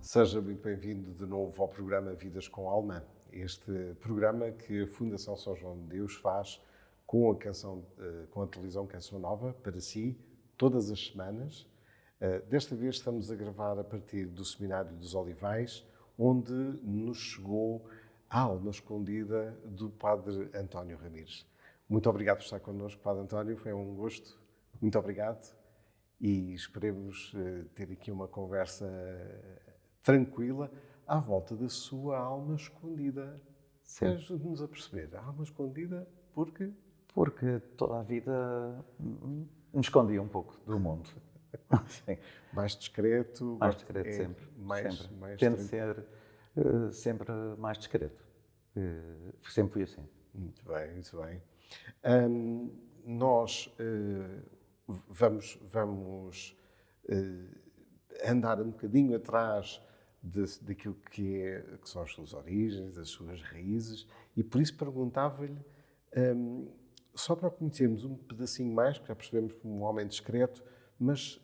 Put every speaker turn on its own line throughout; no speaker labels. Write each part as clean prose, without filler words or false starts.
Seja muito bem-vindo de novo ao programa Vidas com Alma. Este programa que a Fundação São João de Deus faz com a televisão Canção Nova para si, todas as semanas. Desta vez estamos a gravar a partir do Seminário dos Olivais, onde nos chegou a alma escondida do Padre António Ramires. Muito obrigado por estar connosco, Padre António, foi um gosto. Muito obrigado e esperemos ter aqui uma conversa tranquila à volta da sua alma escondida. Ajude-nos a perceber, a alma escondida porque...
Porque toda a vida me escondia um pouco do mundo. Sim.
Mais discreto.
Mais discreto, sempre.
Mais
Tento ser sempre mais discreto. Sempre fui assim.
Muito bem, muito bem. Nós vamos andar um bocadinho atrás daquilo que são as suas origens, as suas raízes, e por isso perguntava-lhe, só para o conhecermos um pedacinho mais, que já percebemos como um homem discreto, mas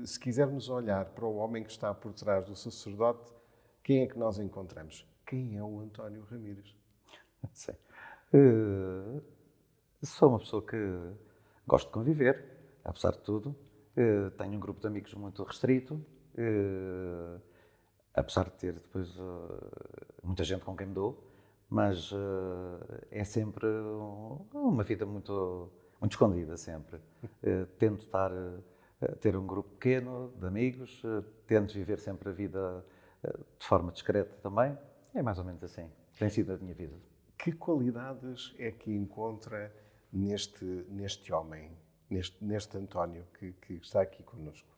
se quisermos olhar para o homem que está por trás do sacerdote, quem é que nós encontramos? Quem é o António Ramires?
Sim. Sou uma pessoa que gosto de conviver, apesar de tudo. Tenho um grupo de amigos muito restrito, apesar de ter depois muita gente com quem me dou, mas é sempre uma vida muito escondida, sempre. Tento ter um grupo pequeno de amigos, tento viver sempre a vida de forma discreta também. É mais ou menos assim, tem sido a minha vida.
Que qualidades é que encontra neste homem, neste António que está aqui connosco?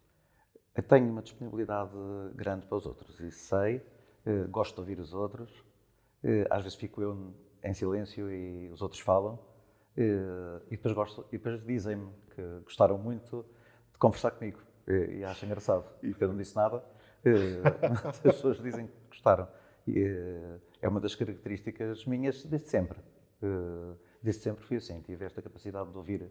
Eu tenho uma disponibilidade grande para os outros e sei, gosto de ouvir os outros. Às vezes fico eu em silêncio e os outros falam. E depois dizem-me que gostaram muito de conversar comigo. E acho engraçado, porque eu não disse nada. As pessoas dizem que gostaram. É uma das características minhas desde sempre. Desde sempre fui assim, tive esta capacidade de ouvir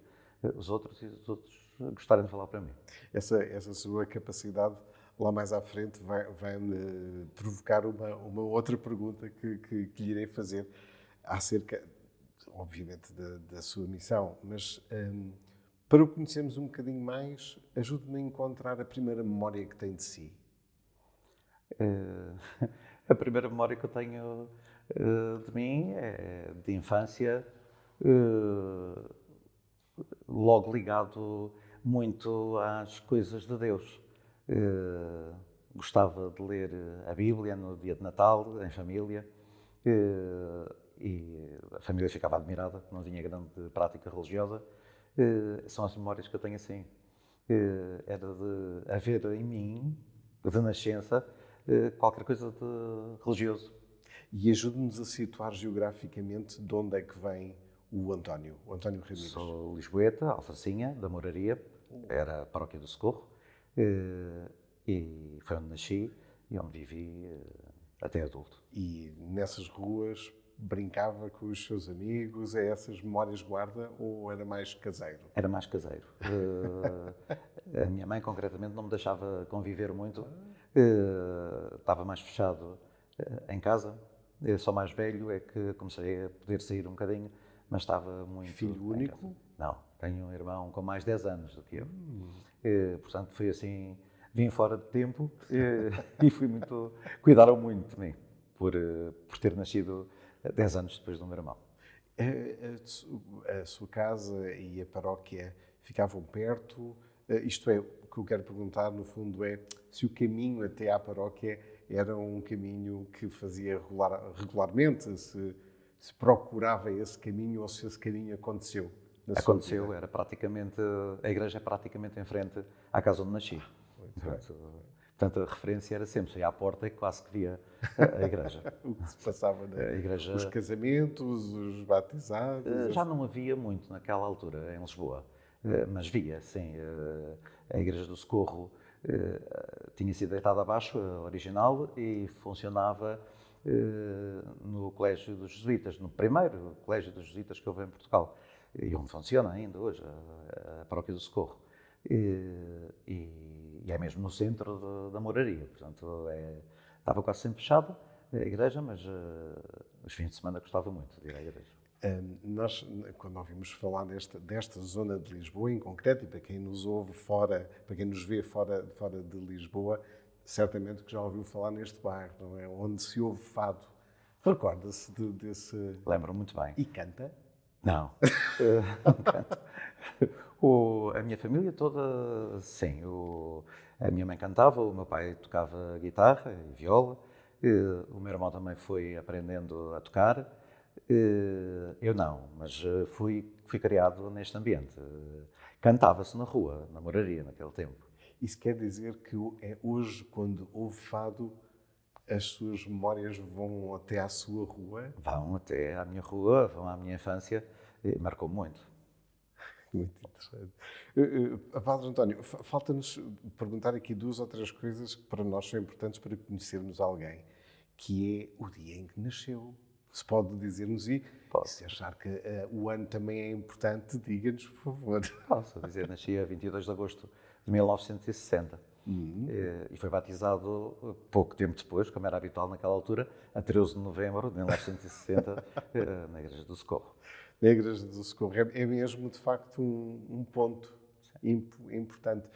os outros e os outros gostarem de falar para mim.
Essa sua capacidade, lá mais à frente, vai-me provocar uma outra pergunta que lhe irei fazer acerca, obviamente, da sua missão. Mas, para o conhecermos um bocadinho mais, ajude-me a encontrar a primeira memória que tem de si.
A primeira memória que eu tenho de mim é de infância, logo ligado muito às coisas de Deus. Gostava de ler a Bíblia no dia de Natal, em família, e a família ficava admirada, não tinha grande prática religiosa. São as memórias que eu tenho assim. Era de haver em mim, de nascença, qualquer coisa de religioso.
E ajude-nos a situar geograficamente de onde é que vem o António Ramires.
Sou lisboeta, Alfacinha, da Moraria, era a paróquia do Socorro, e foi onde nasci e onde vivi até adulto.
E nessas ruas brincava com os seus amigos, essas memórias guarda ou era mais caseiro?
Era mais caseiro. A minha mãe, concretamente, não me deixava conviver muito, estava mais fechado em casa. Eu sou mais velho, é que comecei a poder sair um bocadinho, mas estava muito...
Filho único?
Não, tenho um irmão com mais 10 anos do que eu. Portanto, foi assim, vim fora de tempo e fui muito... Cuidaram muito de mim, por ter nascido 10 anos depois do meu irmão.
A sua casa e a paróquia ficavam perto? Isto é, o que eu quero perguntar, no fundo, é se o caminho até à paróquia era um caminho que fazia regularmente, se procurava esse caminho ou se esse caminho aconteceu na sua vida.
Aconteceu, a igreja é praticamente em frente à casa onde nasci. Portanto, a referência era sempre, saía à porta e quase que via a igreja.
O que se passava na
igreja...
Os casamentos, os batizados...
Já não havia muito naquela altura em Lisboa, mas via, sim. A Igreja do Socorro tinha sido deitada abaixo, a original, e funcionava no Colégio dos Jesuítas, no primeiro Colégio dos Jesuítas que houve em Portugal, e onde funciona ainda hoje, a Paróquia do Socorro. E e é mesmo no centro da moraria, portanto estava quase sempre fechada a igreja, mas os fins de semana gostava muito de ir à igreja.
Nós, quando ouvimos falar desta zona de Lisboa em concreto, e para quem nos ouve fora, para quem nos vê fora de Lisboa, certamente que já ouviu falar neste bairro, não é? Onde se ouve fado. Recorda-se desse...
Lembro muito bem.
E canta?
Não, não canto. A minha família toda, sim. A minha mãe cantava, o meu pai tocava guitarra e viola, o meu irmão também foi aprendendo a tocar. Eu não, mas fui criado neste ambiente. Cantava-se na rua, na moraria, naquele tempo.
Isso quer dizer que hoje, quando ouve fado, as suas memórias vão até à sua rua?
Vão até à minha rua, vão à minha infância, e marcou muito.
Muito interessante. Padre António, falta-nos perguntar aqui 2 ou 3 coisas que para nós são importantes para conhecermos alguém, que é o dia em que nasceu. Se pode dizer-nos e se achar que o ano também é importante, diga-nos, por favor.
Posso dizer, nasci a 22 de agosto de 1960 e foi batizado pouco tempo depois, como era habitual naquela altura, a 13 de novembro de 1960, na Igreja do Socorro.
Na Igreja do Socorro é mesmo, de facto, um ponto importante.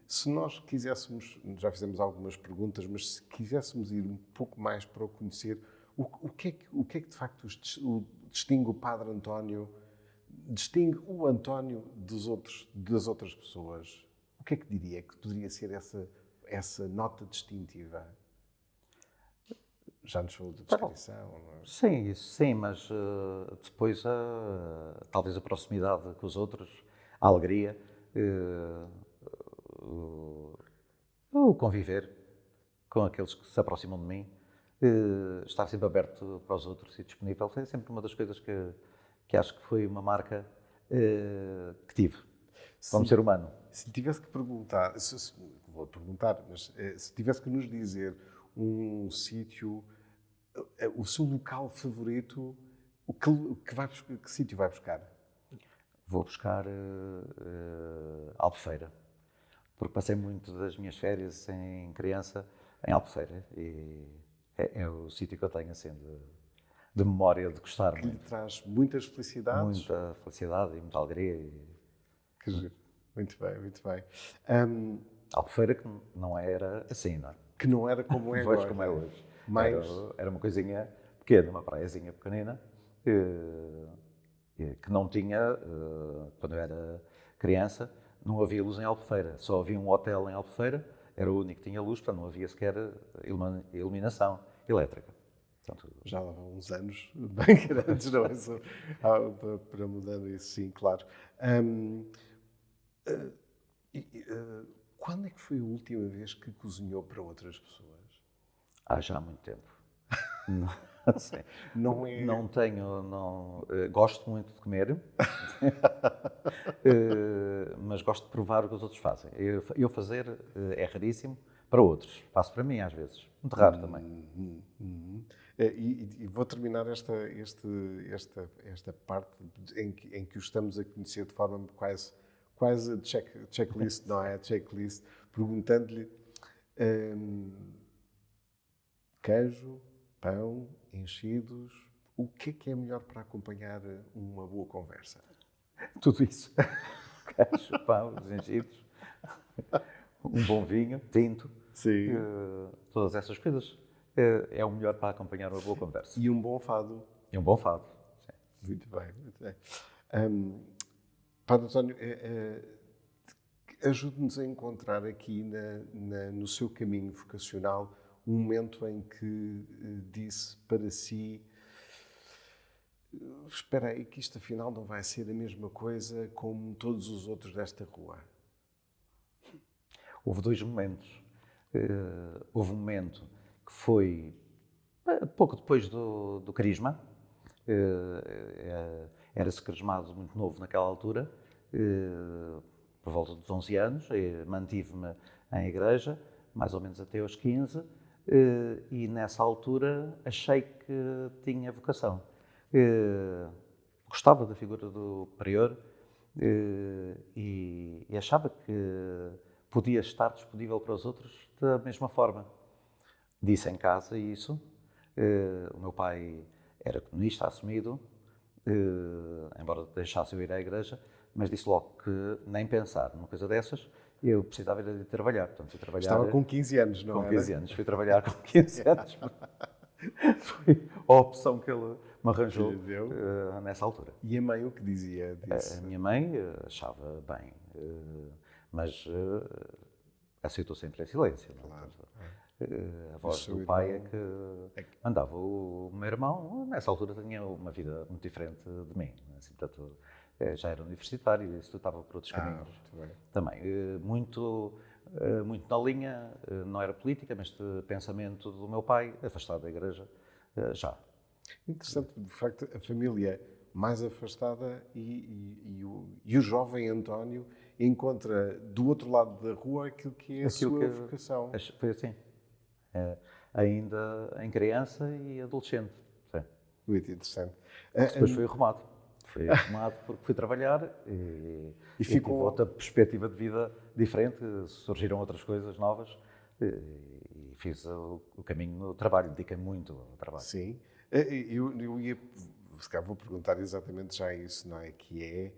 Se nós quiséssemos, já fizemos algumas perguntas, mas se quiséssemos ir um pouco mais para o conhecer, o que é que de facto distingue o Padre António, distingue o António das outras pessoas? O que é que diria que poderia ser essa nota distintiva? Já nos falou de descrição, não é?
Sim, isso sim, mas depois talvez a proximidade com os outros, a alegria, o conviver com aqueles que se aproximam de mim, estar sempre aberto para os outros e disponível, foi sempre uma das coisas que acho que foi uma marca que tive como ser humano.
Se tivesse que perguntar, vou perguntar, mas se tivesse que nos dizer um sítio, o seu local favorito, que sítio vai buscar?
Vou buscar Albufeira, porque passei muito das minhas férias em criança em Albufeira e é o sítio que eu tenho assim de memória, de gostar
que
muito.
lhe traz muitas felicidades?
Muita felicidade e muita alegria.
Que giro. Muito bem, muito bem.
Albufeira que não era assim, não é?
Que não era como é agora.
Como é hoje.
Mas...
Era uma coisinha pequena, uma praiazinha pequenina, que não tinha, quando eu era criança, não havia luz em Albufeira. Só havia um hotel em Albufeira, era o único que tinha luz, portanto não havia sequer iluminação elétrica. Portanto,
já lá vão uns anos bem grandes, não é? Para mudando isso, sim, claro. Quando é que foi a última vez que cozinhou para outras pessoas?
Há já muito tempo.
Não é...
Não tenho, gosto muito de comer, mas gosto de provar o que os outros fazem. Eu fazer é raríssimo, para outros. Faço para mim às vezes, muito raro também.
E vou terminar esta parte em que o estamos a conhecer de forma quase checklist, não é? Checklist, perguntando-lhe queijo, pão, enchidos, o que é melhor para acompanhar uma boa conversa?
Tudo isso. Queijo, pão, os enchidos, um bom vinho, tinto, todas essas coisas. É o melhor para acompanhar uma boa conversa.
E um bom fado.
E um bom fado. Sim.
Muito bem, muito bem. Padre António, ajude-nos a encontrar aqui no seu caminho vocacional um momento em que disse para si: espera aí que isto afinal não vai ser a mesma coisa como todos os outros desta rua.
Houve 2 momentos. Houve um momento que foi pouco depois do crisma. Era-se crismado muito novo naquela altura, por volta dos 11 anos. Mantive-me em igreja, mais ou menos até aos 15, e nessa altura achei que tinha vocação. Gostava da figura do prior e achava que podia estar disponível para os outros da mesma forma. Disse em casa isso. O meu pai era comunista assumido, embora deixasse eu ir à igreja, mas disse logo que nem pensar numa coisa dessas, eu precisava ir de trabalhar. Portanto, fui trabalhar.
Estava com 15 anos, não é?
Com 15 anos. Fui trabalhar com 15 anos. Foi a opção que ele me arranjou nessa altura.
E a mãe o que dizia disso?
A minha mãe achava bem, mas aceitou sempre em silêncio.
Claro.
A voz do pai é que mandava. O meu irmão, nessa altura, tinha uma vida muito diferente de mim. Assim, portanto, já era universitário e isso estava por outros caminhos também. Muito na linha, não era política, mas de pensamento do meu pai, afastado da igreja, já.
Interessante, de facto, a família mais afastada e o jovem António encontra do outro lado da rua aquilo que é a sua vocação.
Foi assim. Ainda em criança e adolescente. Sim.
Muito interessante.
Depois foi arrumado. Foi arrumado porque fui trabalhar e ficou outra perspectiva de vida diferente, surgiram outras coisas novas e fiz o caminho no trabalho, dediquei-me muito ao trabalho.
Sim, eu ia, se calhar vou perguntar exatamente já isso, não é? Que é,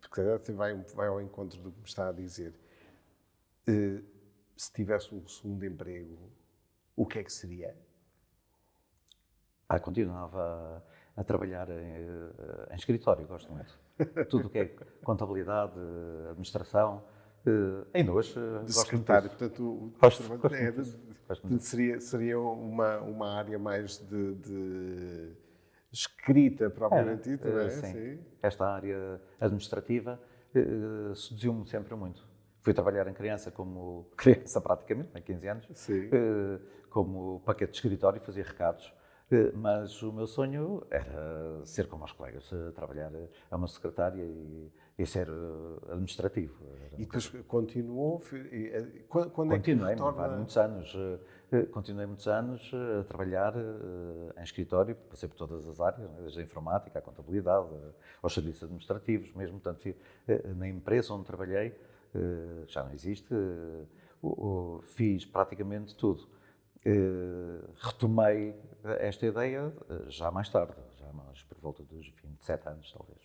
porque até vai ao encontro do que me está a dizer. Se tivesse um segundo emprego, o que é que seria?
Continuava a trabalhar em escritório, gosto muito. Tudo o que é contabilidade, administração, ainda hoje
de
gosto
secretário,
muito.
Portanto, seria uma área mais de escrita propriamente dita, não é?
Sim. Esta área administrativa seduziu-me sempre muito. Fui trabalhar em criança como criança praticamente, há 15 anos, como paquete de escritório, fazia recados. Mas o meu sonho era ser como os colegas, trabalhar a uma secretária e ser administrativo.
E depois continuou? Quando
Continuei,
é que retorna?
Continuei muitos anos a trabalhar em escritório, passei por todas as áreas, desde a informática, à contabilidade, aos serviços administrativos, mesmo tanto na empresa onde trabalhei, já não existe, fiz praticamente tudo. Retomei esta ideia já mais tarde, já mais por volta dos 27 anos, talvez.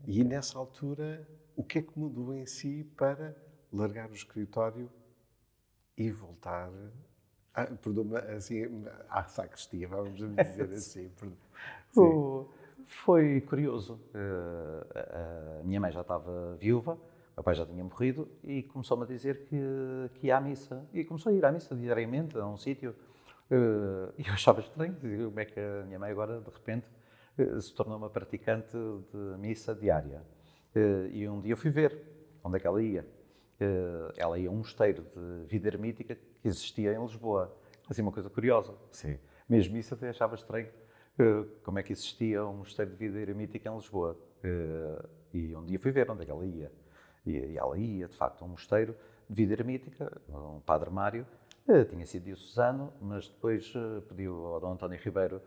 E nessa altura, o que é que mudou em si para largar o escritório e voltar assim, à sacristia, vamos dizer assim?
Foi curioso. A minha mãe já estava viúva, o meu pai já tinha morrido e começou-me a dizer que ia à missa. E começou a ir à missa diariamente, a um sítio. E eu achava estranho, como é que a minha mãe agora, de repente, se tornou uma praticante de missa diária. E um dia eu fui ver onde é que ela ia. Ela ia a um mosteiro de vida ermítica que existia em Lisboa. Assim, uma coisa curiosa. Sim. Mesmo isso até achava estranho. Como é que existia um mosteiro de vida ermítica em Lisboa. E um dia fui ver onde é que ela ia. E ela ia, de facto, a um mosteiro de vida ermítica, um padre Mário, tinha sido diocesano, mas depois pediu ao Dom António Ribeiro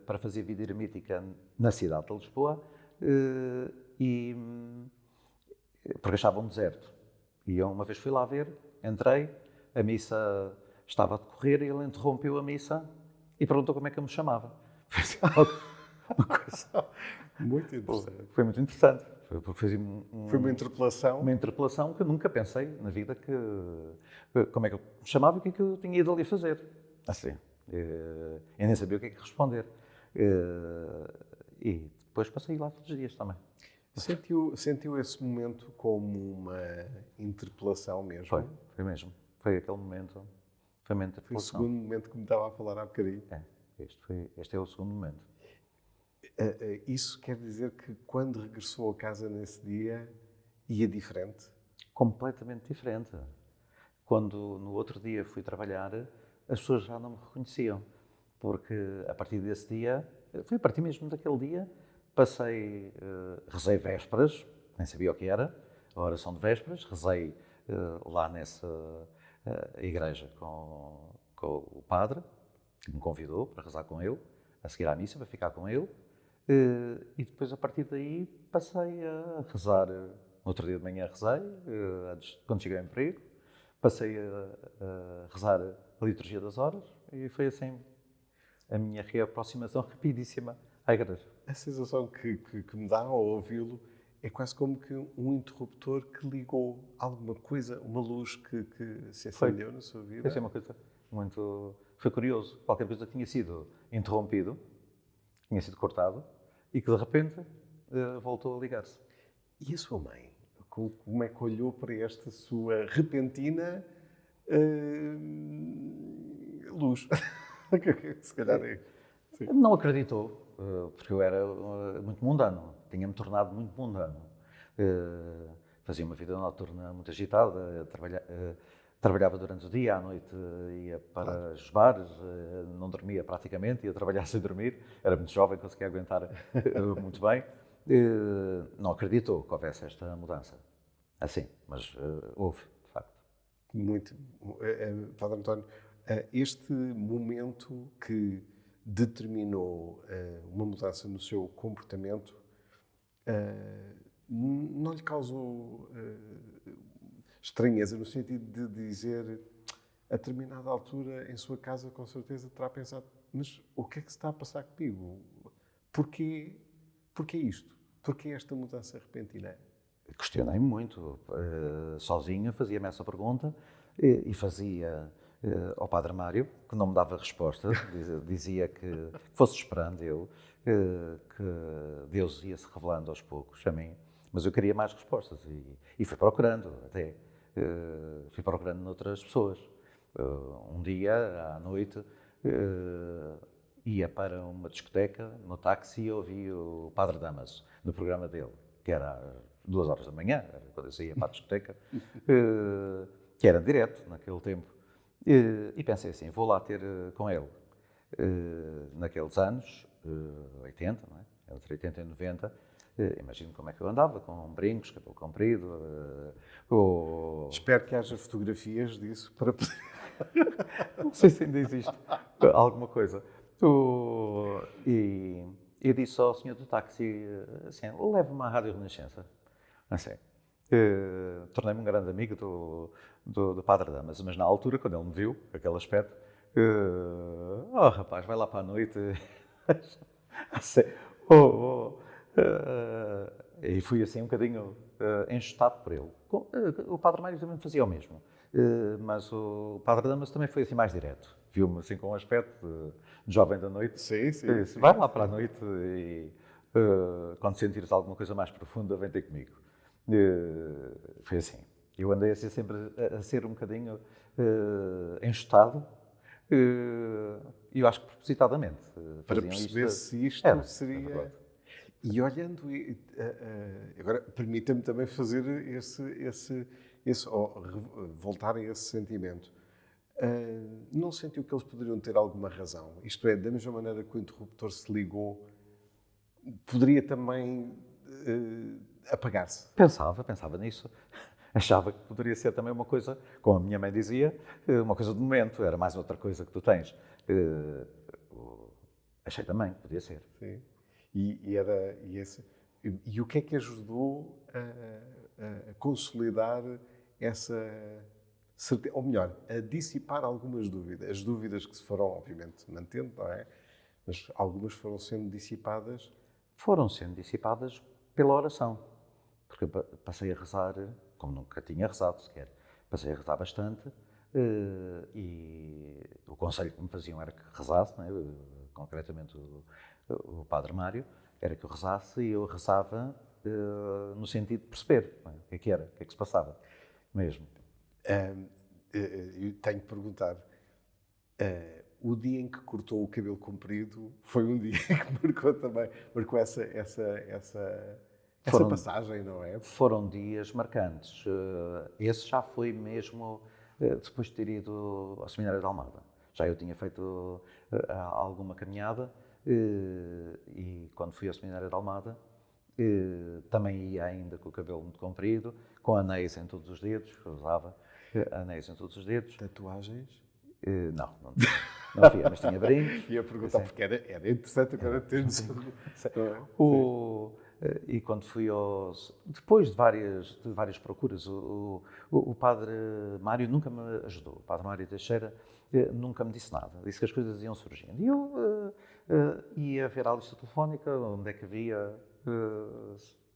para fazer vida ermítica na cidade de Lisboa, porque achava um deserto. E eu uma vez fui lá ver, entrei, a missa estava a decorrer e ele interrompeu a missa e perguntou como é que eu me chamava. Uma coisa
muito interessante.
Foi muito interessante.
Foi uma interpelação.
Uma interpelação que eu nunca pensei na vida como é que eu me chamava e o que é que eu tinha ido ali fazer. Assim. Eu nem sabia o que é que responder. E depois passei lá todos os dias também.
Sentiu esse momento como uma interpelação mesmo?
Foi mesmo. Foi aquele momento. Foi uma interpelação.
Foi o segundo momento que me estava a falar há bocadinho.
Este é o segundo momento.
Isso quer dizer que quando regressou a casa nesse dia, ia diferente?
Completamente diferente. Quando no outro dia fui trabalhar, as pessoas já não me reconheciam, porque a partir desse dia, foi a partir mesmo daquele dia, rezei vésperas, nem sabia o que era, a oração de vésperas, rezei lá nessa igreja com o padre, que me convidou para rezar com ele, a seguir à missa, para ficar com ele. E depois, a partir daí, passei a rezar No outro dia de manhã rezei, quando cheguei ao emprego, passei a rezar a liturgia das horas e foi assim a minha reaproximação rapidíssima à igreja.
A sensação que me dá ao ouvi-lo é quase como que um interruptor que ligou alguma coisa, uma luz que se acendeu na sua vida.
Foi assim uma coisa muito... Foi curioso. Qualquer coisa tinha sido interrompido, tinha sido cortado e que de repente voltou a ligar-se.
E a sua mãe? Como é que olhou para esta sua repentina luz? Se calhar é. Sim.
Não acreditou, porque eu era muito mundano, tinha-me tornado muito mundano. Fazia uma vida noturna muito agitada, trabalhava durante o dia, à noite ia para os bares, não dormia praticamente, ia trabalhar sem dormir, era muito jovem, conseguia aguentar muito bem. Não acreditou que houvesse esta mudança, assim, mas houve, de facto.
Muito. Padre António, este momento que determinou uma mudança no seu comportamento não lhe causou estranheza, no sentido de dizer, a determinada altura, em sua casa, com certeza, terá pensado, mas o que é que se está a passar comigo? Porquê isto? Porquê esta mudança repentina?
Questionei-me muito. Sozinho fazia-me essa pergunta e fazia ao Padre Mário, que não me dava resposta, dizia que fosse esperando eu, que Deus ia se revelando aos poucos a mim, mas eu queria mais respostas e fui procurando até. Fui procurando noutras pessoas. Um dia, à noite, ia para uma discoteca, no táxi, e ouvi o Padre Damaso, no programa dele, que era às 2 horas da manhã, quando eu saía para a discoteca, que era direto naquele tempo. E pensei assim, vou lá ter com ele. Naqueles anos, 80, não é? Entre 80 e 90, imagino como é que eu andava, com brincos, cabelo comprido.
Espero que haja fotografias disso para poder...
Não sei se ainda existe alguma coisa. E eu disse ao senhor do táxi, assim, leve-me à Rádio Renascença. Assim, tornei-me um grande amigo do Padre Damas, mas na altura, quando ele me viu, aquele aspecto, rapaz, vai lá para a noite. Assim, e fui assim um bocadinho enxotado por ele. O Padre Mário também fazia o mesmo, mas o Padre Damas também foi assim mais direto. Viu-me assim com um aspecto de jovem da noite.
Sim.
Disse, vai lá para a noite e quando sentires alguma coisa mais profunda, vem ter comigo. Foi assim. Eu andei assim sempre a ser um bocadinho enxotado. E eu acho que propositadamente.
Para perceber se isto seria... E olhando... agora, permita-me também fazer voltar a esse sentimento. Não sentiu que eles poderiam ter alguma razão? Isto é, da mesma maneira que o interruptor se ligou, poderia também apagar-se?
Pensava nisso. Achava que poderia ser também uma coisa, como a minha mãe dizia, uma coisa de momento, era mais outra coisa que tu tens. Achei também que podia ser.
Sim. E o que é que ajudou a consolidar essa certeza, ou melhor, a dissipar algumas dúvidas? As dúvidas que se foram, obviamente, mantendo, não é? Mas algumas foram sendo dissipadas?
Foram sendo dissipadas pela oração. Porque eu passei a rezar, como nunca tinha rezado sequer, passei a rezar bastante e o conselho que me faziam era que rezasse, não é? Concretamente o Padre Mário, era que eu rezasse e eu rezava no sentido de perceber o que é que era, o que é que se passava mesmo.
Eu tenho que perguntar, o dia em que cortou o cabelo comprido foi um dia que marcou essa passagem, não é?
Foram dias marcantes. Esse já foi mesmo depois de ter ido ao Seminário de Almada. Já eu tinha feito alguma caminhada e quando fui ao Seminário de Almada também ia ainda com o cabelo muito comprido, com anéis em todos os dedos, eu usava anéis em todos os dedos.
Tatuagens?
Não havia, mas tinha brincos.
Ia perguntar, porque era interessante agora termos...
E quando fui depois de várias procuras, o padre Mário nunca me ajudou. O padre Mário Teixeira nunca me disse nada. Disse que as coisas iam surgindo. E eu ia ver a lista telefónica, onde é que havia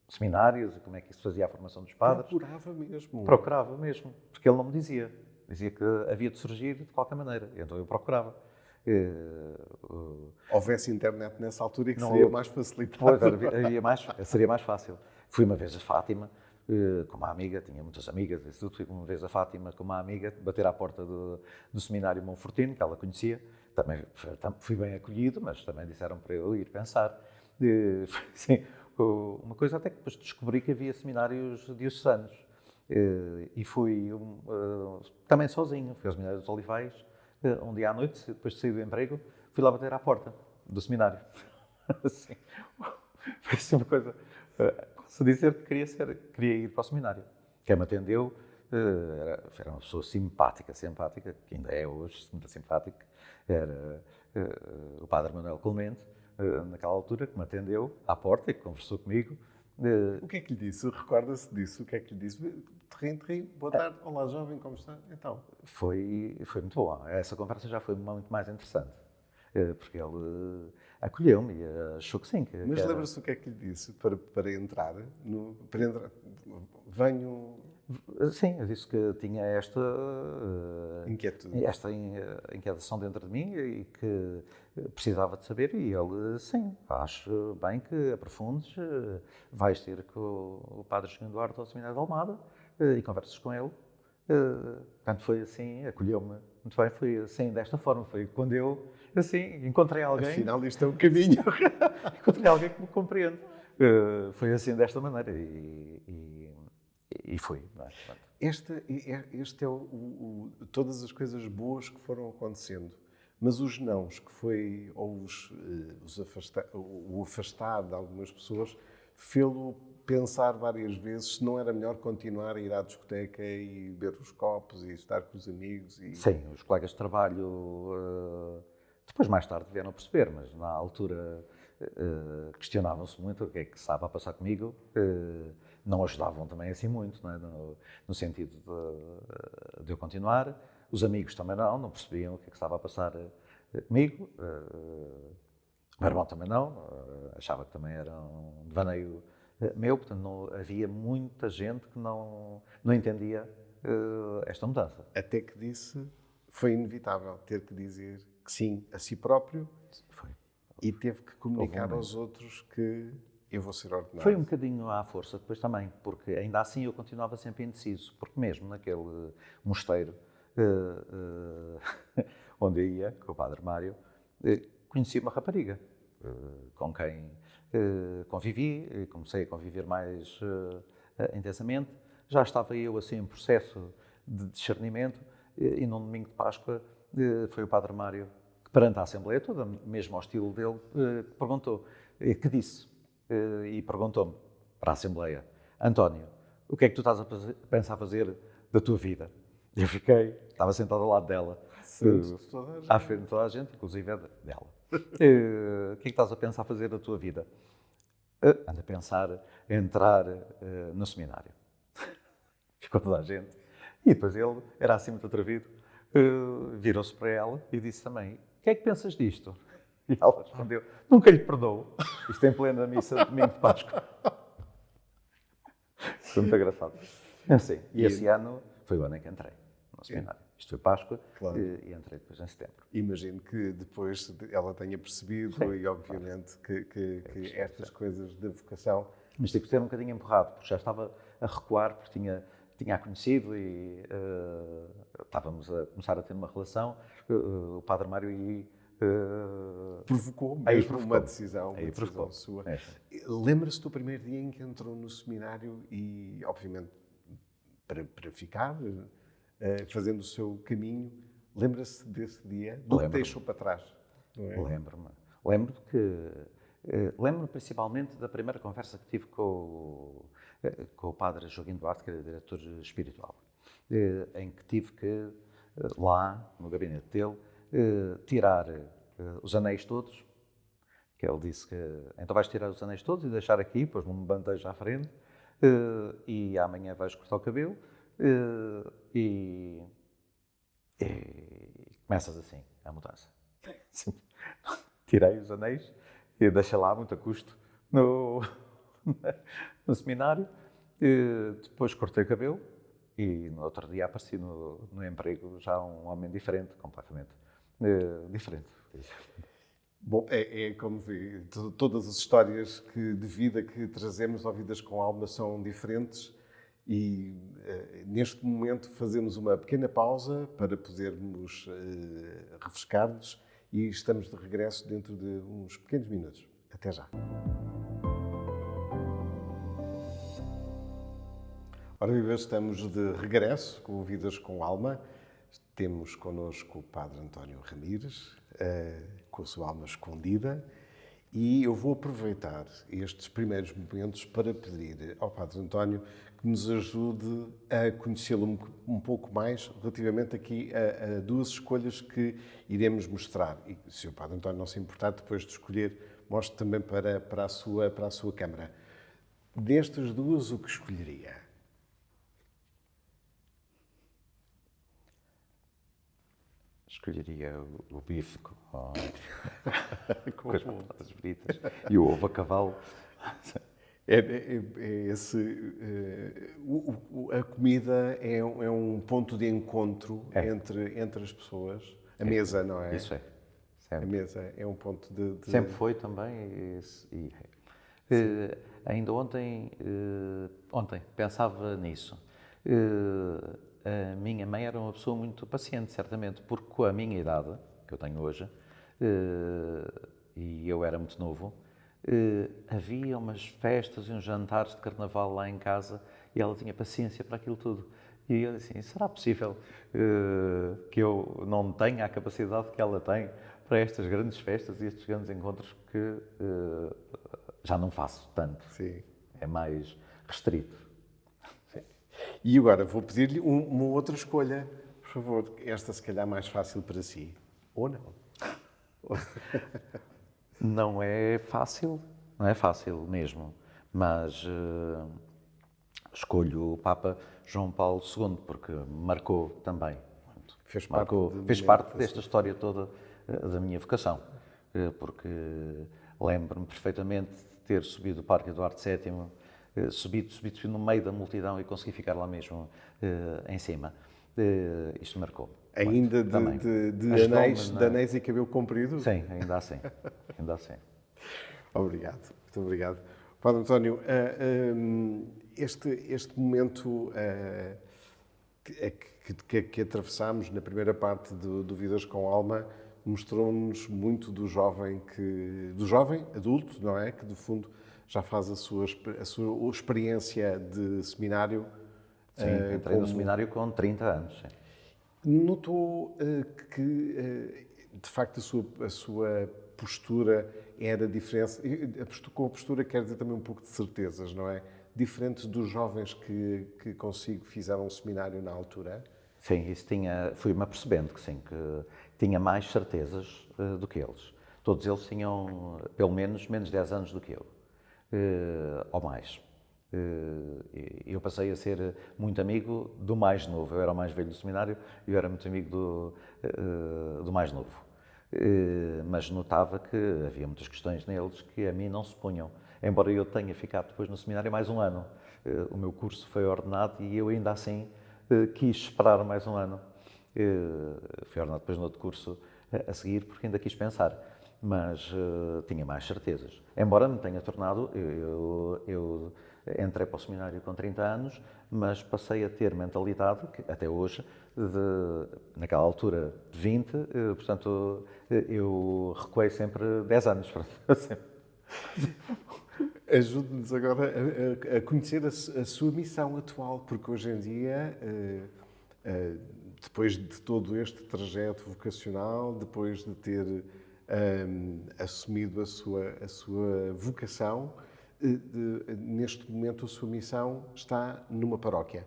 seminários e como é que isso fazia a formação dos padres.
Procurava mesmo.
Procurava mesmo, porque ele não me dizia. Dizia que havia de surgir de qualquer maneira. Então eu procurava.
Houvesse internet nessa altura e que
Não,
seria mais facilitado.
Pois, seria mais fácil. Fui uma vez a Fátima com uma amiga, tinha muitas amigas, fui uma vez a Fátima com uma amiga, bater à porta do seminário Monfortino, que ela conhecia. Também fui bem acolhido, mas também disseram para eu ir pensar. Sim, uma coisa até que depois descobri que havia seminários diocesanos. E fui também sozinho, fui ao Seminário dos Olivais, um dia à noite, depois de sair do emprego, fui lá bater à porta do seminário. Assim, foi assim uma coisa. Posso dizer que queria ir para o seminário. Quem me atendeu era uma pessoa simpática, que ainda é hoje muito simpático. Era o padre Manuel Clemente, naquela altura, que me atendeu à porta e que conversou comigo.
O que é que lhe disse? Recorda-se disso? O que é que lhe disse? Terrim, boa tarde, olá jovem, como está? Então.
Foi muito boa. Essa conversa já foi muito mais interessante, porque ele acolheu-me e achou que sim.
Mas lembra-se o que é que lhe disse para entrar? Venho...
Sim, eu disse que tinha esta inquietação dentro de mim e que precisava de saber, e ele, sim, acho bem que aprofundes, vais ter com o padre Joaquim Duarte ao Seminário de Almada e conversas com ele. Portanto, foi assim, acolheu-me muito bem, foi assim, desta forma, foi quando eu, assim, encontrei alguém...
Afinal, isto é um caminho.
Encontrei alguém que me compreende. Foi assim, desta maneira, e fui.
Este é todas as coisas boas que foram acontecendo, mas os nãos que foi, ou o afastar de algumas pessoas, fê-lo pensar várias vezes se não era melhor continuar a ir à discoteca e beber os copos e estar com os amigos.
Sim, os colegas de trabalho, depois mais tarde vieram a perceber, mas na altura questionavam-se muito o que é que estava a passar comigo. Não ajudavam também assim muito, não é? no sentido de eu continuar. Os amigos também não percebiam o que é que estava a passar comigo. O meu irmão também não, achava que também era um devaneio meu, portanto havia muita gente que não entendia esta mudança.
Até que disse, foi inevitável ter que dizer que sim a si próprio.
Foi.
E teve que comunicar aos outros que eu vou ser ordenado.
Foi um bocadinho à força depois também, porque ainda assim eu continuava sempre indeciso, porque mesmo naquele mosteiro onde eu ia, com o padre Mário, conheci uma rapariga com quem convivi, comecei a conviver mais intensamente. Já estava eu assim em processo de discernimento e num domingo de Páscoa foi o padre Mário que, perante a Assembleia toda, mesmo ao estilo dele, perguntou, que disse, e perguntou-me para a Assembleia: António, o que é que tu estás a pensar fazer da tua vida? Eu estava sentado ao lado dela, à frente de toda a gente, inclusive dela. O que é que estás a pensar fazer da tua vida? Ando a pensar em entrar no seminário. Ficou toda a gente. E depois ele era assim muito atrevido, virou-se para ela e disse também: o que é que pensas disto? E ela respondeu: nunca lhe perdoo. Isto em plena missa de domingo de Páscoa. Foi muito engraçado. Assim, e esse ano foi o ano em que entrei no seminário. Isto foi Páscoa, claro. E entrei depois em setembro.
Imagino que depois ela tenha percebido, sim, e obviamente que estas coisas da vocação...
Mas tive que ser um bocadinho empurrado, porque já estava a recuar, porque tinha a conhecido e estávamos a começar a ter uma relação. O padre Mário aí...
provocou mesmo uma decisão sua. Lembra-se do primeiro dia em que entrou no seminário e, obviamente, para ficar, fazendo o seu caminho, lembra-se desse dia? Do que deixou para trás? É?
Lembro-me. Lembro-me principalmente da primeira conversa que tive com o padre Joaquim Duarte, que era diretor espiritual, em que tive que, lá, no gabinete dele, tirar os anéis todos, que ele disse que então vais tirar os anéis todos e deixar aqui, pôs-me um bandeja à frente, e amanhã vais cortar o cabelo, e começas assim, a mudança. Tirei os anéis e deixei lá, muito a custo, no seminário. Depois cortei o cabelo e no outro dia apareci no emprego já um homem diferente, completamente diferente.
Bom, como vê, todas as histórias de vida que trazemos ao Vidas com Alma são diferentes e neste momento fazemos uma pequena pausa para podermos refrescar-nos e estamos de regresso dentro de uns pequenos minutos. Até já. Ora, viva, estamos de regresso com o Vidas com Alma. Temos connosco o Padre António Ramires, com a sua alma escondida, e eu vou aproveitar estes primeiros momentos para pedir ao Padre António que nos ajude a conhecê-lo um pouco mais relativamente aqui a duas escolhas que iremos mostrar. E se o Padre António não se importar, depois de escolher, mostre também para a sua câmara. Destas duas, o que escolheria?
Escolheria o bife com as batatas fritas e o ovo a cavalo.
A comida é um ponto de encontro entre as pessoas. A mesa, não é?
Isso é. Sempre.
A mesa é um ponto de...
Sempre foi também. Ainda ontem pensava nisso. A minha mãe era uma pessoa muito paciente, certamente, porque com a minha idade, que eu tenho hoje, e eu era muito novo, havia umas festas e uns jantares de carnaval lá em casa e ela tinha paciência para aquilo tudo. E eu disse assim, será possível que eu não tenha a capacidade que ela tem para estas grandes festas e estes grandes encontros que já não faço tanto?
Sim.
É mais restrito.
E agora vou pedir-lhe uma outra escolha, por favor. Esta se calhar mais fácil para si. Ou não?
Não é fácil mesmo, mas escolho o Papa João Paulo II, porque marcou também. Fez parte desta história toda da minha vocação, porque lembro-me perfeitamente de ter subido o Parque Eduardo VII, subido no meio da multidão e consegui ficar lá mesmo em cima. Isto marcou.
Ainda de anéis e cabelo comprido?
Sim, ainda assim.
Obrigado, muito obrigado. Padre António, este momento que atravessámos na primeira parte do Vidas com Alma mostrou-nos muito do jovem adulto, não é? Que, de fundo, já faz a sua experiência de seminário.
Sim, entrei no seminário com 30 anos. Sim.
Notou que, de facto, a sua postura era diferente. Com a postura quer dizer também um pouco de certezas, não é? Diferente dos jovens que consigo fizeram um seminário na altura?
Sim, isso fui-me apercebendo que sim, que tinha mais certezas do que eles. Todos eles tinham, pelo menos 10 anos do que eu, ou mais. Eu passei a ser muito amigo do mais novo. Eu era o mais velho do seminário e eu era muito amigo do mais novo. Mas notava que havia muitas questões neles que a mim não se punham. Embora eu tenha ficado depois no seminário mais um ano. O meu curso foi ordenado e eu ainda assim quis esperar mais um ano. Fui ordenado depois no outro curso a seguir porque ainda quis pensar. Mas tinha mais certezas. Embora me tenha tornado... Eu entrei para o seminário com 30 anos, mas passei a ter mentalidade, que até hoje, naquela altura de 20, portanto, eu recuei sempre 10 anos.
Ajude-nos agora a conhecer a sua missão atual, porque hoje em dia, depois de todo este trajeto vocacional, depois de ter assumido a sua vocação, neste momento a sua missão está numa paróquia.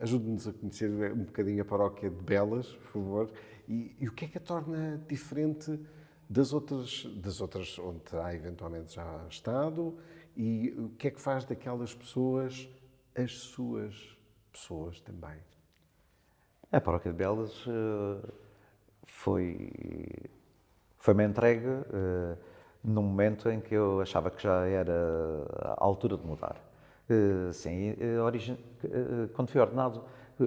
Ajude-nos a conhecer um bocadinho a paróquia de Belas, por favor, e o que é que a torna diferente das outras onde terá eventualmente já estado, e o que é que faz daquelas pessoas as suas pessoas também?
A Paróquia de Belas foi, foi-me entregue num momento em que eu achava que já era a altura de mudar. Sim, quando fui ordenado,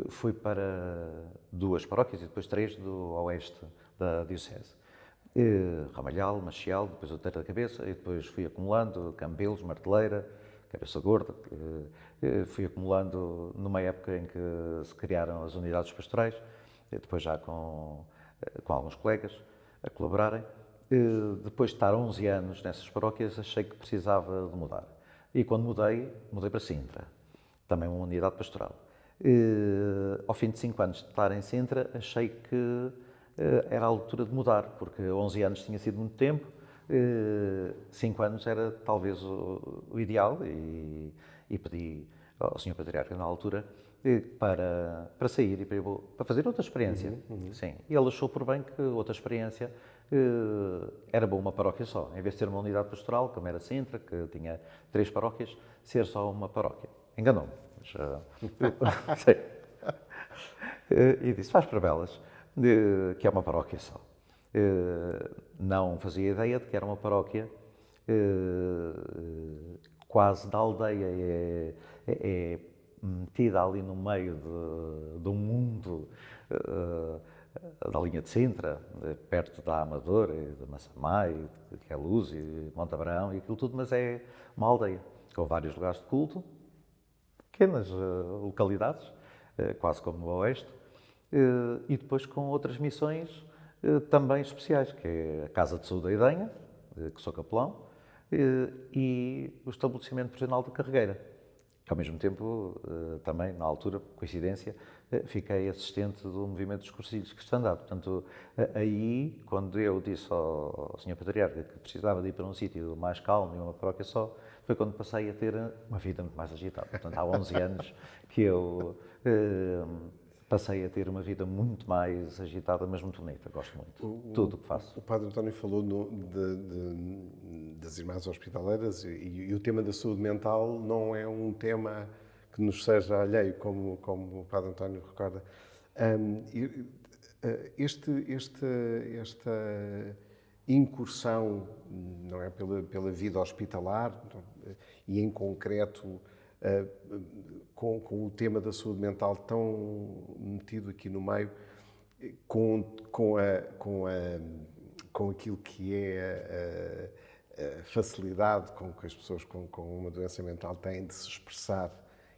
fui para 2 paróquias e depois 3 do oeste da Diocese. Ramalhal, Machiel, depois o Teira da Cabeça, e depois fui acumulando Cambelos, Marteleira, Cabeça Gorda. Fui acumulando numa época em que se criaram as unidades pastorais, depois já com alguns colegas a colaborarem. Depois de estar 11 anos nessas paróquias, achei que precisava de mudar. E quando mudei para Sintra, também uma unidade pastoral. Ao fim de 5 anos de estar em Sintra, achei que era a altura de mudar, porque 11 anos tinha sido muito tempo, 5 anos era talvez o ideal, e pedi ao Sr. Patriarca na altura para sair e para fazer outra experiência. Sim. E ele achou por bem que outra experiência era bom uma paróquia só, em vez de ser uma unidade pastoral, como era Sintra, que tinha 3 paróquias, ser só uma paróquia. Enganou-me. Sim. E disse, faz para Belas, que é uma paróquia só. Não fazia ideia de que era uma paróquia quase da aldeia, é metida ali no meio de um mundo da linha de Sintra, perto da Amadora, de Massamá, de Queluz e Monte Abraão e aquilo tudo, mas é uma aldeia com vários lugares de culto, pequenas localidades, quase como no Oeste, e depois com outras missões também especiais, que é a Casa de Saúde da Idenha, que sou capelão, e o Estabelecimento Prisional de Carregueira, que ao mesmo tempo, também, na altura, coincidência, fiquei assistente do movimento dos cursilhos cristandade. Portanto, aí, quando eu disse ao Sr. Patriarca que precisava de ir para um sítio mais calmo e uma paróquia só, foi quando passei a ter uma vida muito mais agitada. Portanto, há 11 anos que eu passei a ter uma vida muito mais agitada, mas muito bonita. Gosto muito de tudo o que faço.
O Padre António falou das Irmãs Hospitaleiras e o tema da saúde mental não é um tema que nos seja alheio, como o Padre António recorda. Esta incursão, não é, pela vida hospitalar e, em concreto, com o tema da saúde mental tão metido aqui no meio, com aquilo que é a facilidade com que as pessoas com uma doença mental têm de se expressar,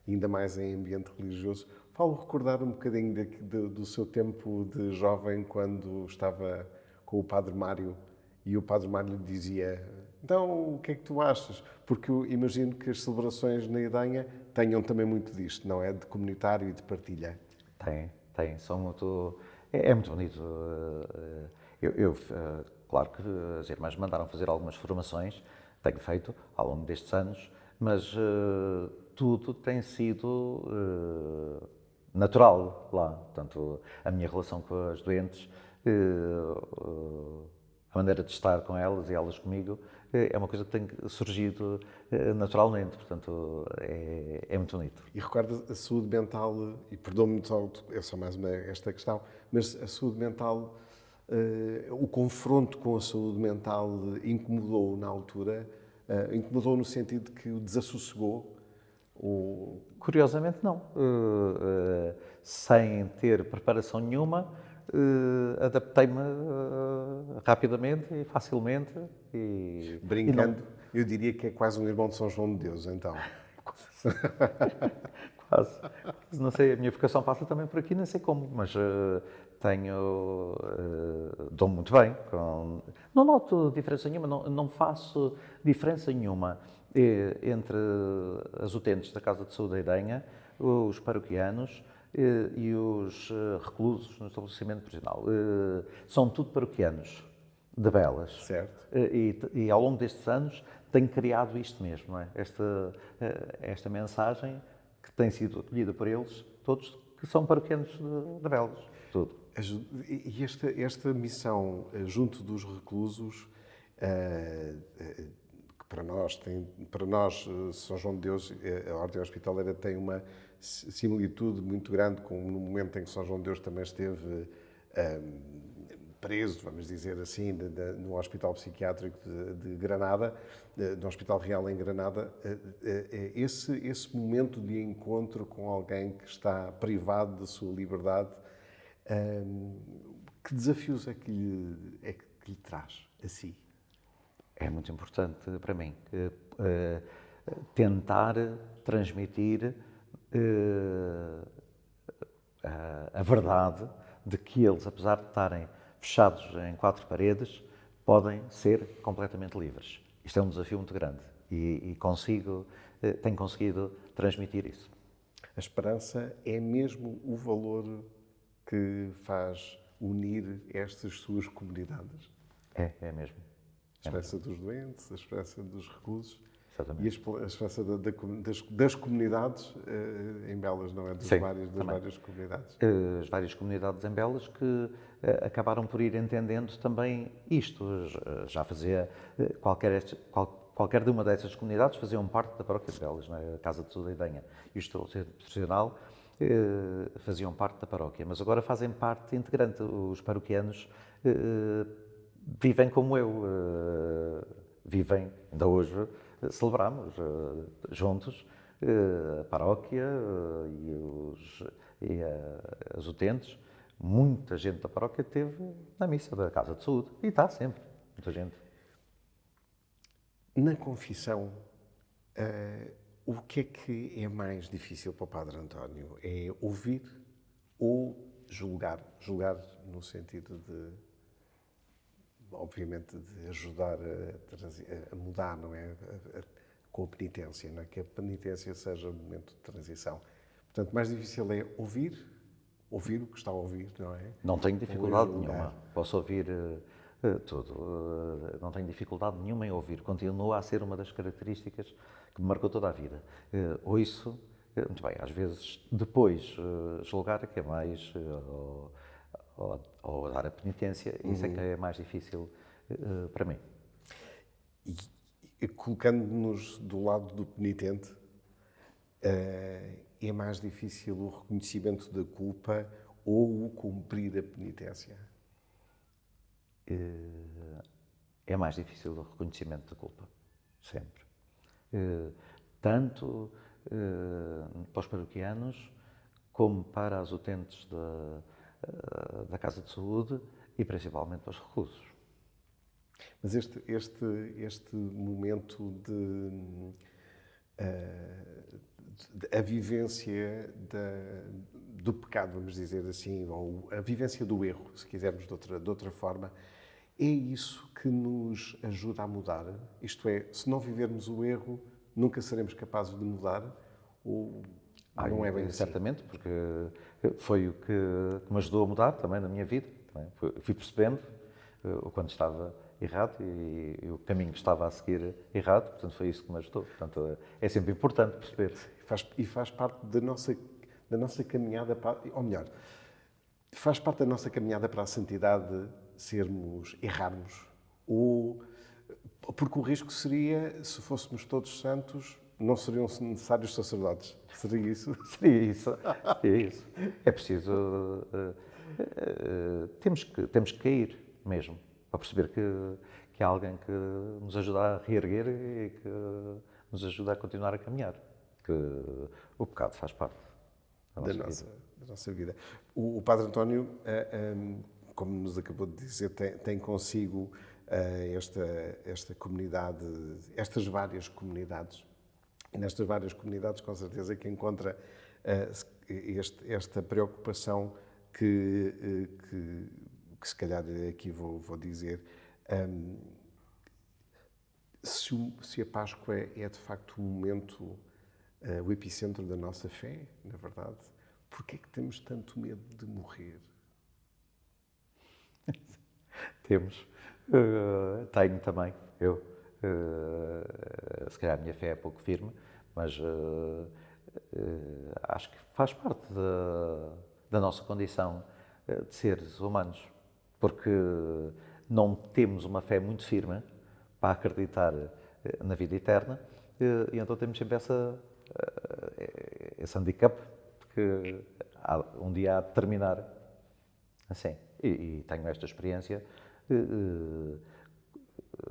ainda mais em ambiente religioso. Falo recordar um bocadinho do seu tempo de jovem, quando estava com o Padre Mário e o Padre Mário lhe dizia: então, o que é que tu achas? Porque eu imagino que as celebrações na Idenha tenham também muito disto, não é? De comunitário e de partilha.
Tem. São muito... É muito bonito. Claro que as irmãs mandaram fazer algumas formações, tenho feito ao longo destes anos, mas tudo tem sido natural lá. Portanto, a minha relação com as doentes, a maneira de estar com elas e elas comigo, é uma coisa que tem surgido naturalmente, portanto, é muito bonito.
E recorda a saúde mental, e perdoe-me só mais esta questão, mas a saúde mental, o confronto com a saúde mental incomodou na altura, incomodou no sentido que o desassossegou?
Curiosamente não. Sem ter preparação nenhuma, adaptei-me rapidamente e facilmente.
Brincando, eu diria que é quase um irmão de São João de Deus, então.
Quase. Não sei, a minha vocação passa também por aqui, não sei como, mas dou-me muito bem. Não noto diferença nenhuma, não faço diferença nenhuma entre as utentes da Casa de Saúde da Idenha, os paroquianos e os reclusos no estabelecimento prisional. São tudo paroquianos de Belas.
Certo.
E ao longo destes anos tenho criado isto mesmo, não é? Esta mensagem que tem sido acolhida por eles, todos que são paroquianos de Belos, tudo.
E esta missão junto dos reclusos, que para nós, São João de Deus, a Ordem Hospitaleira tem uma similitude muito grande com no momento em que São João de Deus também esteve preso, vamos dizer assim, no Hospital Psiquiátrico de Granada, no Hospital Real em Granada. Esse momento de encontro com alguém que está privado da sua liberdade, que desafios é que lhe traz a si?
É muito importante para mim tentar transmitir a verdade de que eles, apesar de estarem fechados em 4 paredes, podem ser completamente livres. Isto é um desafio muito grande e tenho conseguido transmitir isso.
A esperança é mesmo o valor que faz unir estas suas comunidades?
É mesmo.
A esperança dos doentes, a esperança dos reclusos.
Exatamente.
E a esperança das comunidades em Belas, não é? Das várias comunidades.
As várias comunidades em Belas que acabaram por ir entendendo também isto. Já fazia qualquer de uma dessas comunidades faziam parte da paróquia de Belas, não é? A Casa de Saúde da Idanha e o Centro Profissional faziam parte da paróquia, mas agora fazem parte integrante. Os paroquianos vivem como eu, vivem, ainda hoje celebramos juntos a paróquia e os utentes. Muita gente da paróquia esteve na missa da Casa de Saúde e está sempre, muita gente.
Na confissão, o que é mais difícil para o Padre António? É ouvir ou julgar? Julgar no sentido de, obviamente, de ajudar a mudar, não é? Com a penitência, não é? Que a penitência seja um momento de transição. Portanto, mais difícil é ouvir o que está a ouvir, não é?
Não tenho dificuldade nenhuma. Posso ouvir tudo. Não tenho dificuldade nenhuma em ouvir. Continua a ser uma das características que me marcou toda a vida. Ouço, muito bem, às vezes depois julgar que é mais, ou dar a penitência, isso é que é mais difícil para mim.
E colocando-nos do lado do penitente, é mais difícil o reconhecimento da culpa ou o cumprir a penitência?
É mais difícil o reconhecimento da culpa, sempre. Tanto para os paroquianos, como para as utentes da Casa de Saúde e principalmente para os reclusos.
Mas este momento a vivência do pecado, vamos dizer assim, ou a vivência do erro, se quisermos de outra forma, é isso que nos ajuda a mudar? Isto é, se não vivermos o erro, nunca seremos capazes de mudar? Ou não é bem assim?
Certamente, porque foi o que me ajudou a mudar também na minha vida. Fui percebendo quando estava errado e o caminho que estava a seguir errado, portanto foi isso que me ajudou. Portanto, é sempre importante perceber.
E faz parte da nossa caminhada para, ou melhor, faz parte da nossa caminhada para a santidade errarmos, ou porque o risco seria, se fôssemos todos santos, não seriam necessários sacerdotes. Seria isso?
Seria isso. É preciso. Temos que cair mesmo, para perceber que há alguém que nos ajuda a reerguer e que nos ajuda a continuar a caminhar. Que o pecado faz parte da
nossa vida. O Padre António, como nos acabou de dizer, tem consigo esta comunidade, estas várias comunidades. E nestas várias comunidades, com certeza, que encontra esta preocupação que se calhar aqui vou dizer. Se a Páscoa é de facto um momento, o epicentro da nossa fé, na verdade, porquê é que temos tanto medo de morrer?
Temos. Tenho também, eu. Se calhar a minha fé é pouco firme, mas acho que faz parte da nossa condição de seres humanos, porque não temos uma fé muito firme para acreditar na vida eterna, e então temos sempre esse handicap de que um dia há de terminar assim. E tenho esta experiência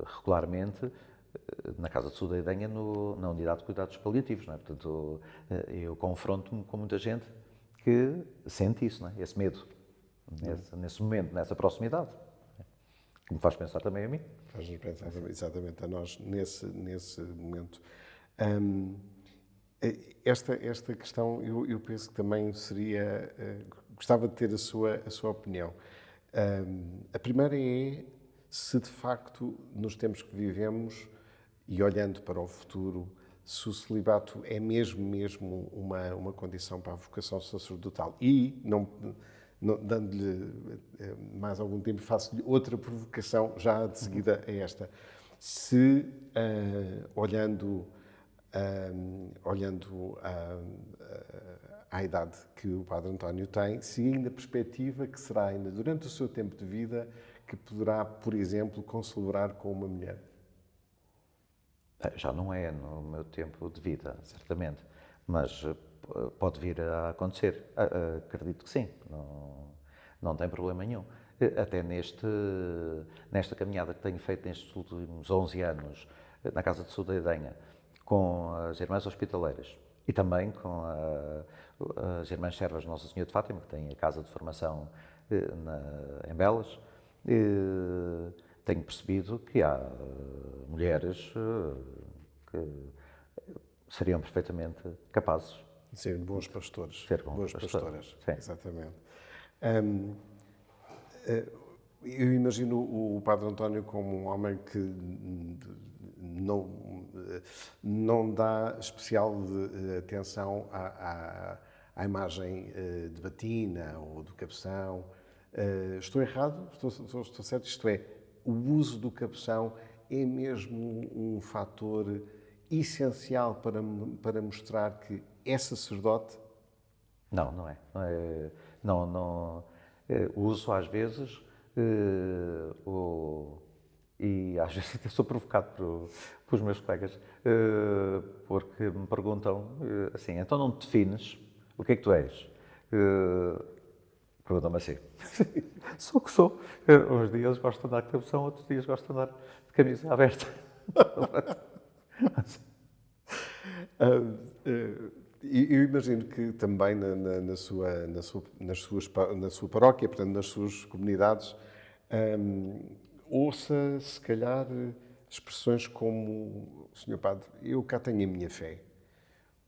regularmente na Casa de Saúde da Idenha, na unidade de cuidados paliativos, não é? Portanto, eu confronto-me com muita gente que sente isso, não é? Esse medo, nesse momento, nessa proximidade, que me faz pensar também a mim.
Faz-nos pensar exatamente a nós nesse momento. Esta questão, eu penso que também seria... gostava de ter a sua opinião. A primeira é se de facto, nos tempos que vivemos, e olhando para o futuro, se o celibato é mesmo uma condição para a vocação sacerdotal. E, dando-lhe mais algum tempo, faço-lhe outra provocação, já de seguida a esta. Se, olhando à idade que o Padre António tem, se ainda a perspectiva que será ainda durante o seu tempo de vida que poderá, por exemplo, concelebrar com uma mulher.
Já não é no meu tempo de vida, certamente, mas pode vir a acontecer. Acredito que sim, não tem problema nenhum. Até nesta caminhada que tenho feito nestes últimos 11 anos na Casa de Saúde da Idenha, com as Irmãs Hospitaleiras e também com as Irmãs Servas de Nossa Senhora de Fátima, que tem a casa de formação em Belas, tenho percebido que há mulheres que seriam perfeitamente capazes
de serem bons pastores.
Ser bons pastoras. Sim.
Exatamente. Eu imagino o Padre António como um homem que não dá especial atenção à imagem de batina ou do cabeção. Estou errado? Estou certo? Isto é, o uso do cabeção é mesmo um fator essencial para mostrar que é sacerdote?
Não é. Não. Uso às vezes, e às vezes até sou provocado pelos meus colegas, porque me perguntam assim, então não te defines, o que é que tu és? Perguntam-me assim. Sou o que sou. Uns dias gosto de andar de cabeção, outros dias gosto de andar de camisa aberta.
Eu imagino que também na sua paróquia, portanto, nas suas comunidades, ouça, se calhar, expressões como: Senhor Padre, eu cá tenho a minha fé.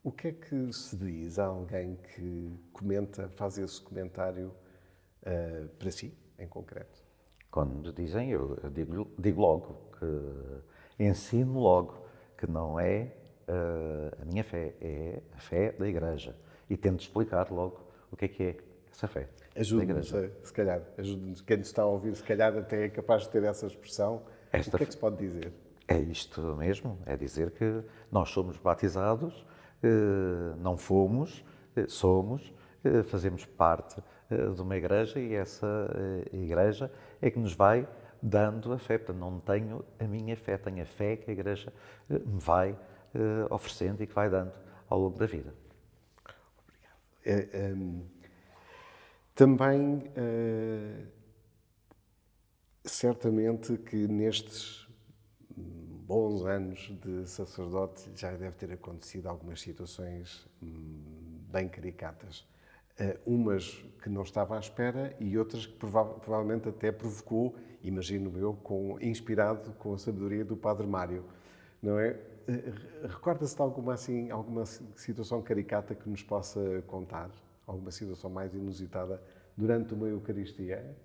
O que é que se diz a alguém que faz esse comentário para si, em concreto?
Quando me dizem, eu digo logo, que ensino logo que não é a minha fé, é a fé da Igreja. E tento explicar logo o que é essa fé da Igreja.
Se calhar, ajude-nos. Quem nos está a ouvir, se calhar até é capaz de ter essa expressão. O que é que se pode dizer?
É isto mesmo, é dizer que nós somos batizados, não fomos, somos, fazemos parte de uma igreja e essa igreja é que nos vai dando a fé. Portanto, não tenho a minha fé, tenho a fé que a igreja me vai oferecendo e que vai dando ao longo da vida.
Obrigado. Também, certamente que nestes bons anos de sacerdote já deve ter acontecido algumas situações bem caricatas. Umas que não estava à espera e outras que provavelmente até provocou, imagino eu, inspirado com a sabedoria do Padre Mário, não é? Recorda-se de alguma situação caricata que nos possa contar? Alguma situação mais inusitada durante uma Eucaristia?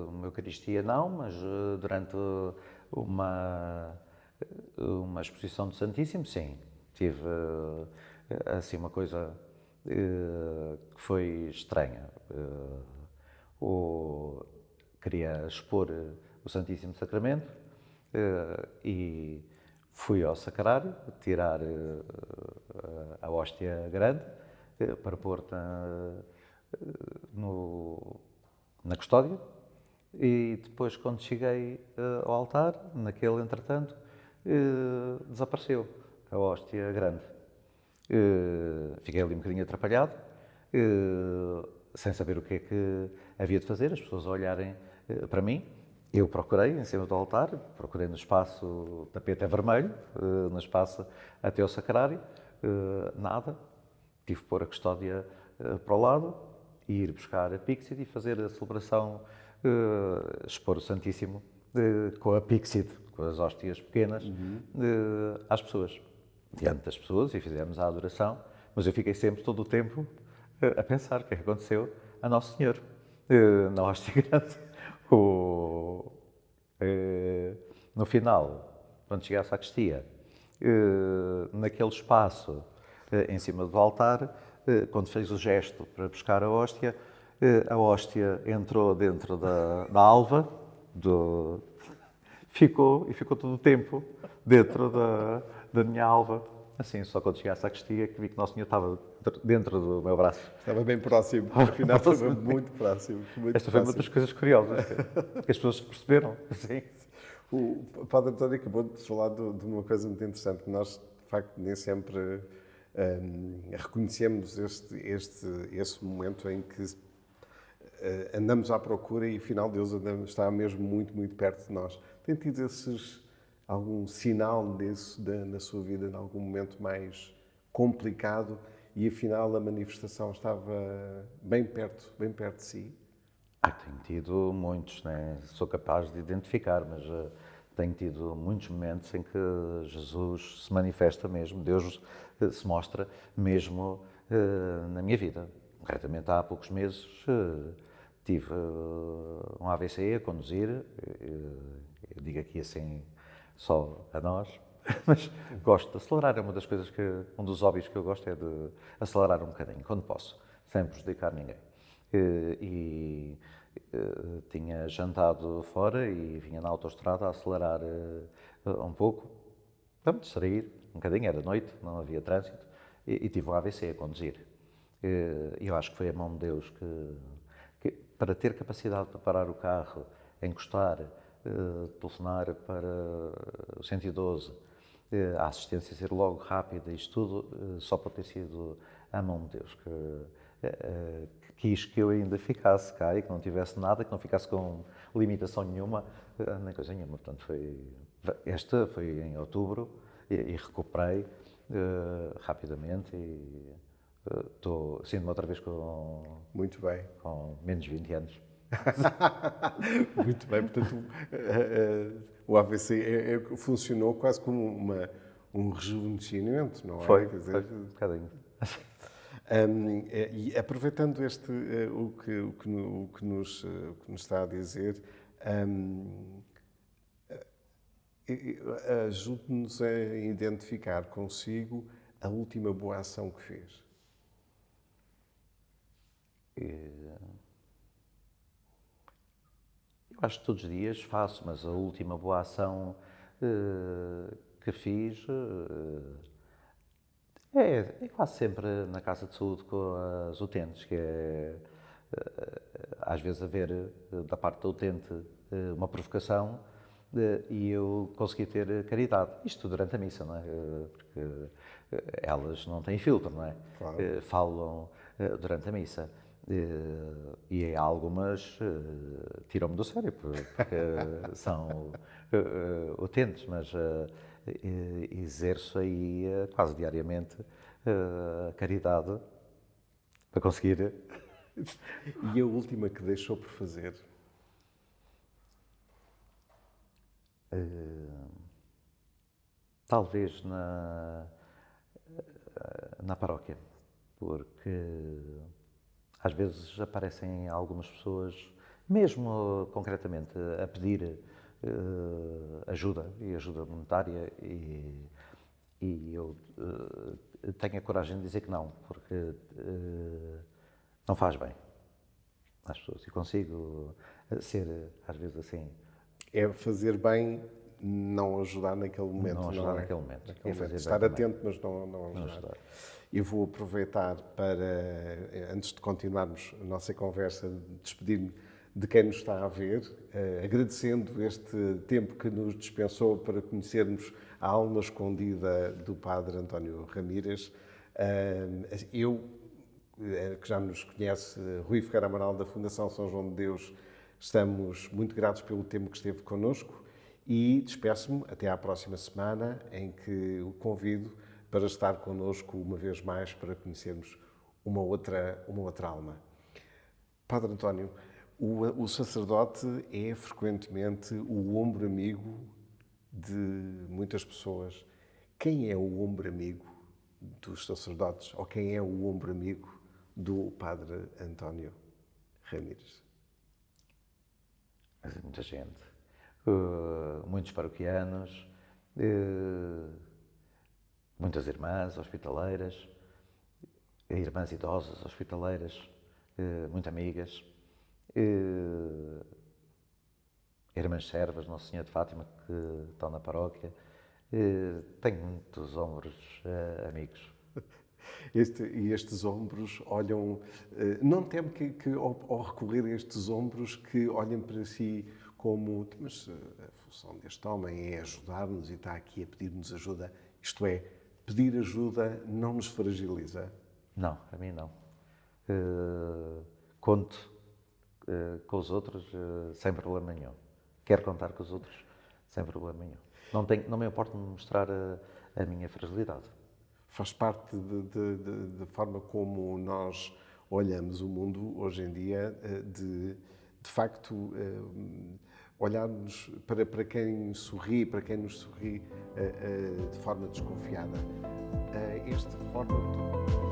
Uma Eucaristia não, mas durante uma exposição do Santíssimo, sim. Tive assim uma coisa que foi estranha. Queria expor o Santíssimo Sacramento e Fui ao sacrário tirar a hóstia grande para pôr na custódia e depois, quando cheguei ao altar, naquele entretanto, desapareceu a hóstia grande. Fiquei ali um bocadinho atrapalhado, sem saber o que é que havia de fazer, as pessoas a olharem para mim. Eu procurei em cima do altar, procurei no espaço, o tapete é vermelho, no espaço até ao sacrário, nada. Tive que pôr a custódia para o lado e ir buscar a Pixide e fazer a celebração, expor o Santíssimo com a Pixide, com as hóstias pequenas, às pessoas, diante das pessoas, e fizemos a adoração, mas eu fiquei sempre, todo o tempo, a pensar o que é que aconteceu a Nosso Senhor, na hóstia grande. No final, quando cheguei à sacristia, naquele espaço em cima do altar, quando fez o gesto para buscar a hóstia entrou dentro da alva, ficou todo o tempo dentro da minha alva. Assim, só quando cheguei à sacristia que vi que Nosso Senhor estava dentro do meu braço.
Estava bem próximo, afinal estava muito próximo.
Esta foi uma das coisas curiosas que as pessoas perceberam. Sim.
O Padre António acabou de falar de uma coisa muito interessante, que nós, de facto, nem sempre reconhecemos esse momento em que andamos à procura e, afinal, Deus está mesmo muito, muito perto de nós. Tem tido algum sinal disso na sua vida, em algum momento mais complicado, e, afinal, a manifestação estava bem perto de si?
Tenho tido muitos, né? Sou capaz de identificar, mas tenho tido muitos momentos em que Jesus se manifesta mesmo, Deus se mostra mesmo na minha vida. Concretamente, há poucos meses tive um AVC a conduzir, eu digo aqui assim só a nós, mas gosto de acelerar, é uma das coisas um dos hobbies que eu gosto é de acelerar um bocadinho, quando posso, sem prejudicar ninguém. Tinha jantado fora e vinha na autoestrada a acelerar um pouco, para me distrair, um bocadinho, era noite, não havia trânsito, e tive um AVC a conduzir. Eu acho que foi a mão de Deus que para ter capacidade para parar o carro, encostar, telefonar para o 112, a assistência ser logo rápida, isto tudo, só pode ter sido a mão de Deus que quis que eu ainda ficasse cá e que não tivesse nada, que não ficasse com limitação nenhuma, nem coisa nenhuma. Portanto, esta foi em outubro e recuperei rapidamente e sinto-me outra vez
Muito bem.
Com menos 20 anos.
Muito bem, portanto, o AVC funcionou quase como um rejuvenescimento, não é?
Foi um bocadinho.
E aproveitando o que nos está a dizer, ajude-nos a identificar consigo a última boa ação que fez.
Eu acho que todos os dias faço, mas a última boa ação que fiz é quase sempre na Casa de Saúde com as utentes, que é às vezes haver da parte da utente uma provocação e eu consegui ter caridade. Isto durante a missa, não é? Porque elas não têm filtro, não é?
Claro.
Falam durante a missa. E algumas tiram-me do sério, porque são utentes, mas exerço aí quase diariamente a caridade para conseguir.
E a última que deixou por fazer?
Talvez na paróquia, porque às vezes aparecem algumas pessoas, mesmo concretamente, a pedir ajuda e ajuda monetária e eu tenho a coragem de dizer que não, porque não faz bem às pessoas e consigo ser às vezes assim.
É fazer bem não ajudar naquele momento.
Não ajudar naquele momento.
Estar atento, mas não ajudar. Eu vou aproveitar para, antes de continuarmos a nossa conversa, despedir-me de quem nos está a ver, agradecendo este tempo que nos dispensou para conhecermos a alma escondida do Padre António Ramírez. Eu, que já nos conhece, Rui Ferreira Amaral, da Fundação São João de Deus, estamos muito gratos pelo tempo que esteve connosco e despeço-me até à próxima semana, em que o convido para estar connosco uma vez mais para conhecermos uma outra alma. Padre António, o sacerdote é frequentemente o ombro amigo de muitas pessoas. Quem é o ombro amigo dos sacerdotes ou quem é o ombro amigo do Padre António Ramírez?
Muita gente. Muitos paroquianos, muitas irmãs hospitaleiras, irmãs idosas hospitaleiras, muito amigas, irmãs servas, Nossa Senhora de Fátima, que estão na paróquia. Tenho muitos ombros amigos.
E estes ombros olham... Não temo que ao recorrer a estes ombros, que olhem para si como... Mas a função deste homem é ajudar-nos e está aqui a pedir-nos ajuda. Isto é, pedir ajuda não nos fragiliza?
Não, a mim não. Conto com os outros sem problema nenhum. Quero contar com os outros sem problema nenhum. Não me importo de mostrar a minha fragilidade.
Faz parte da forma como nós olhamos o mundo hoje em dia, de facto olharmos para quem sorri, para quem nos sorri de forma desconfiada. Esta forma...